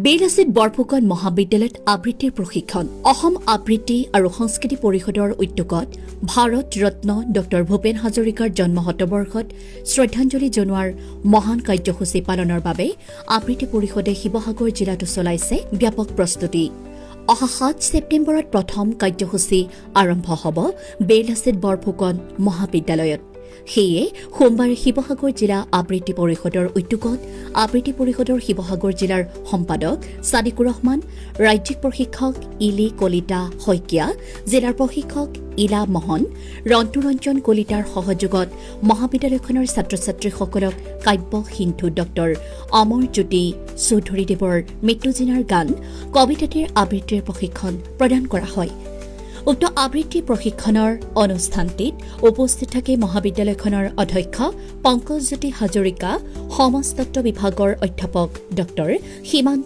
বেলগাছিত বৰফুকন মহাবিদ্যালয়ত আবৃত্তিৰ প্ৰশিক্ষণ অসম আবৃত্তি আৰু সংস্কৃতি পৰিষদৰ উদ্যোগত ভাৰত ৰত্ন ড ভূপেন হাজৰিকাৰ জন্ম শতবৰ্ষত শ্ৰদ্ধাঞ্জলি জনোৱাৰ মহান কাৰ্যসূচী পালনৰ বাবে আবৃত্তি পৰিষদে শিৱসাগৰ জিলাতো চলাইছে ব্যাপক প্ৰস্তুতি। অহা ৭ ছেপ্টেম্বৰত প্ৰথম কাৰ্যসূচী আৰম্ভ হ'ব বেলগাছিত বৰফুকন মহাবিদ্যালয়ত। সেয়ে সোমবাৰে শিৱসাগৰ জিলা আবৃত্তি পৰিষদৰ উদ্যোগত আবৃত্তি পৰিষদৰ শিৱসাগৰ জিলাৰ সম্পাদক ছাদিকুৰ ৰহমান, ৰাজ্যিক প্ৰশিক্ষক ইলি কলিতা শইকীয়া, জিলাৰ প্ৰশিক্ষক ইলা মহন, ৰন্তুৰঞ্জন কলিতাৰ সহযোগত মহাবিদ্যালয়খনৰ ছাত্ৰ ছাত্ৰীসকলক কাব্য সিন্ধু ড অমৰজ্যোতি চৌধুৰীদেৱৰ মৃত্যুজিনাৰ গান কবিতাটিৰ আবৃত্তিৰ প্ৰশিক্ষণ প্ৰদান কৰা হয়। উক্ত আবৃত্তি প্ৰশিক্ষণৰ অনুষ্ঠানটিত উপস্থিত থাকে মহাবিদ্যালয়খনৰ অধ্যক্ষ পংকজজ্যোতি হাজৰিকা, সমাজতত্ব বিভাগৰ অধ্যাপক ড সীমান্ত